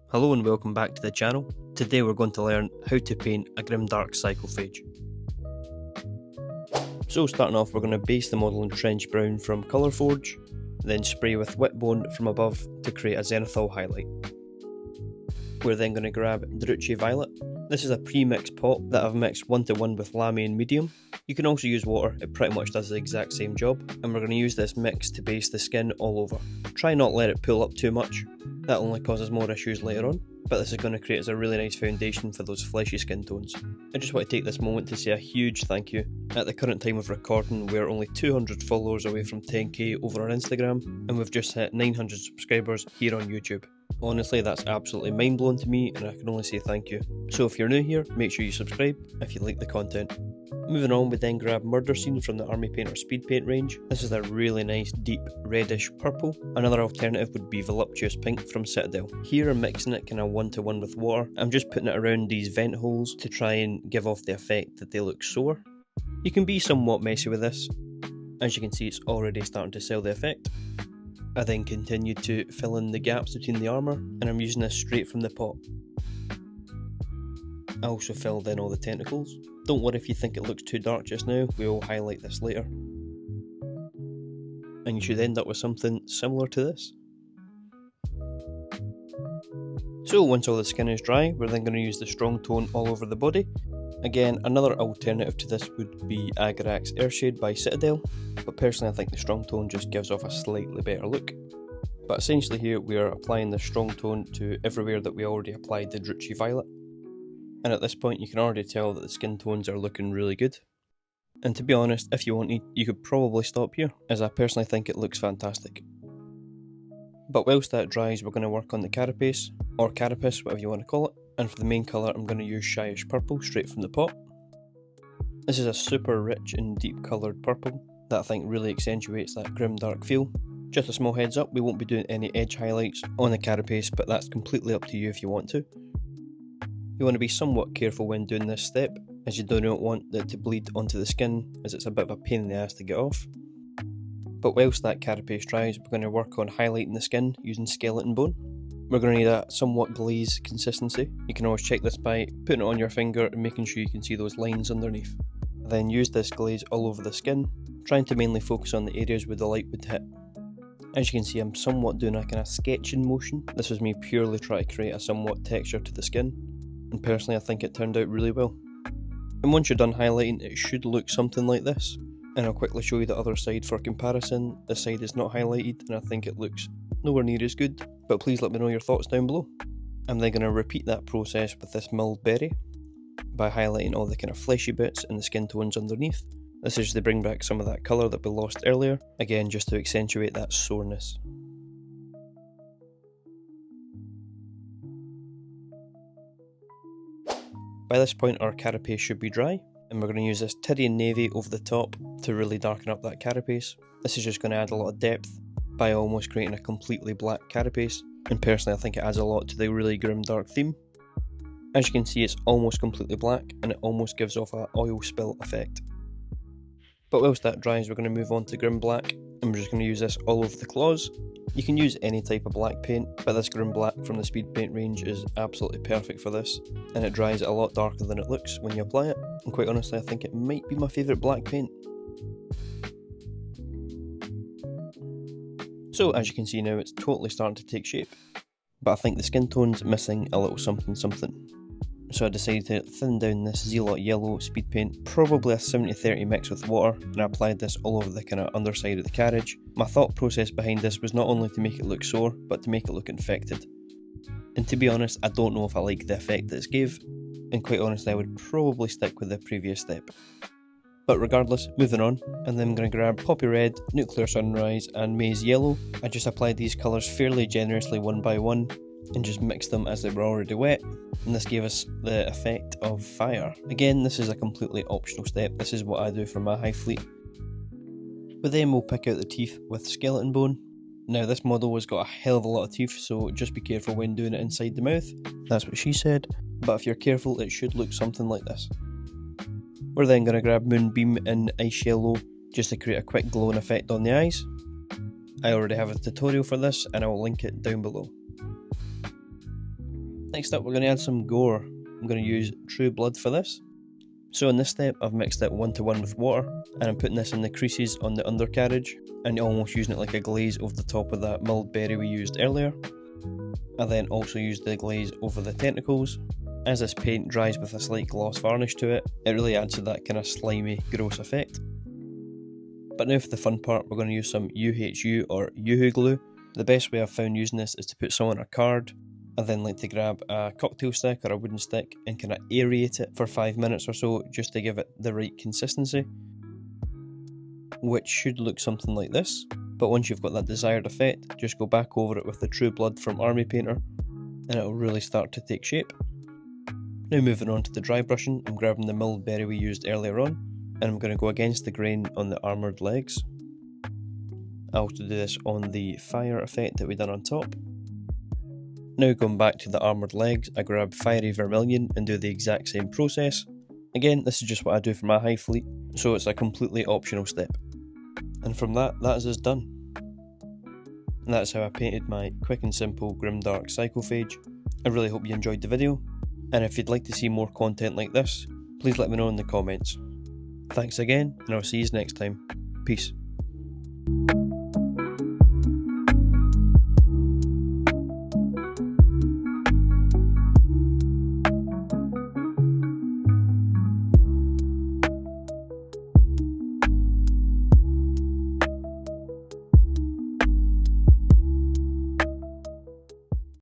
Hello and welcome back to the channel. Today we're going to learn how to paint a Grimdark Psychophage. So starting off, we're going to base the model in Trench Brown from Colourforge, then spray with Wightbone from above to create a zenithal highlight. We're then going to grab Druchii Violet. This is a pre-mixed pot that I've mixed 1:1 with Lamy and Medium. You can also use water, it pretty much does the exact same job, and we're going to use this mix to base the skin all over. Try not let it pull up too much, that only causes more issues later on, but this is going to create as a really nice foundation for those fleshy skin tones. I just want to take this moment to say a huge thank you. At the current time of recording, we're only 200 followers away from 10k over on Instagram, and we've just hit 900 subscribers here on YouTube. Honestly, that's absolutely mind blowing to me, and I can only say thank you. So if you're new here, make sure you subscribe if you like the content. Moving on, we then grab Murder Scene from the Army Painter Speed Paint range. This is a really nice deep reddish purple. Another alternative would be Voluptuous Pink from Citadel. Here I'm mixing it kind of 1:1 with water. I'm just putting it around these vent holes to try and give off the effect that they look sore. You can be somewhat messy with this. As you can see, it's already starting to sell the effect. I then continue to fill in the gaps between the armour, and I'm using this straight from the pot. I also filled in all the tentacles. Don't worry if you think it looks too dark just now, we will highlight this later. And you should end up with something similar to this. So once all the skin is dry, we're then going to use the strong tone all over the body. Again, another alternative to this would be Acrylics Earthshade by Citadel, but personally I think the strong tone just gives off a slightly better look. But essentially here we are applying the strong tone to everywhere that we already applied the Druchii Violet. And at this point you can already tell that the skin tones are looking really good. And to be honest, if you wanted, you could probably stop here, as I personally think it looks fantastic. But whilst that dries, we're going to work on the carapace, or carapace, whatever you want to call it. And for the main colour, I'm going to use Shyish Purple straight from the pot. This is a super rich and deep coloured purple that I think really accentuates that Grimdark feel. Just a small heads up, we won't be doing any edge highlights on the carapace, but that's completely up to you if you want to. You want to be somewhat careful when doing this step, as you do not want it to bleed onto the skin, as it's a bit of a pain in the ass to get off. But whilst that carapace dries, we're going to work on highlighting the skin using skeleton bone. We're going to need a somewhat glaze consistency. You can always check this by putting it on your finger and making sure you can see those lines underneath. Then use this glaze all over the skin, trying to mainly focus on the areas where the light would hit. As you can see, I'm somewhat doing a kind of sketching motion. This was me purely trying to create a somewhat texture to the skin, and personally I think it turned out really well. And once you're done highlighting, it should look something like this. And I'll quickly show you the other side for comparison. This side is not highlighted and I think it looks nowhere near as good, but please let me know your thoughts down below. I'm then going to repeat that process with this Mulled berry by highlighting all the kind of fleshy bits and the skin tones underneath. This is to bring back some of that colour that we lost earlier, again just to accentuate that soreness. By this point our carapace should be dry, and we're going to use this Tyrian navy over the top to really darken up that carapace. This is just going to add a lot of depth by almost creating a completely black carapace, and personally I think it adds a lot to the really grimdark theme. As you can see, it's almost completely black and it almost gives off an oil spill effect. But whilst that dries, we're going to move on to Grim Black, and we're just going to use this all over the claws. You can use any type of black paint, but this Grim Black from the Speed Paint range is absolutely perfect for this, and it dries a lot darker than it looks when you apply it, and quite honestly I think it might be my favourite black paint. So as you can see now, it's totally starting to take shape, but I think the skin tone's missing a little something something. So I decided to thin down this Zealot yellow speed paint, probably a 70-30 mix with water, and I applied this all over the kind of underside of the carriage. My thought process behind this was not only to make it look sore, but to make it look infected. And to be honest, I don't know if I like the effect this gave, and quite honestly I would probably stick with the previous step. But regardless, moving on, and then I'm going to grab Poppy Red, Nuclear Sunrise and Maize Yellow. I just applied these colours fairly generously one by one, and just mixed them as they were already wet, and this gave us the effect of fire. Again, this is a completely optional step, this is what I do for my high fleet. But then we'll pick out the teeth with skeleton bone. Now this model has got a hell of a lot of teeth, so just be careful when doing it inside the mouth. That's what she said, but if you're careful it should look something like this. We're then going to grab Moonbeam in Ice Yellow just to create a quick glowing effect on the eyes. I already have a tutorial for this and I will link it down below. Next up we're going to add some gore. I'm going to use True Blood for this. So in this step I've mixed it 1:1 with water, and I'm putting this in the creases on the undercarriage and almost using it like a glaze over the top of that mulled berry we used earlier. I then also used the glaze over the tentacles. As this paint dries with a slight gloss varnish to it, it really adds to that kind of slimy, gross effect. But now for the fun part, we're going to use some UHU or Yoo-hoo glue. The best way I've found using this is to put some on a card. I then like to grab a cocktail stick or a wooden stick and kind of aerate it for 5 minutes or so just to give it the right consistency, which should look something like this. But once you've got that desired effect, just go back over it with the True Blood from Army Painter and it'll really start to take shape. Now moving on to the dry brushing, I'm grabbing the mulled berry we used earlier on and I'm going to go against the grain on the armoured legs. I also do this on the fire effect that we done on top. Now going back to the armoured legs, I grab Fiery Vermilion and do the exact same process. Again, this is just what I do for my high fleet, so it's a completely optional step. And from that is us done. And that's how I painted my quick and simple Grimdark Psychophage. I really hope you enjoyed the video, and if you'd like to see more content like this, please let me know in the comments. Thanks again, and I'll see you next time. Peace.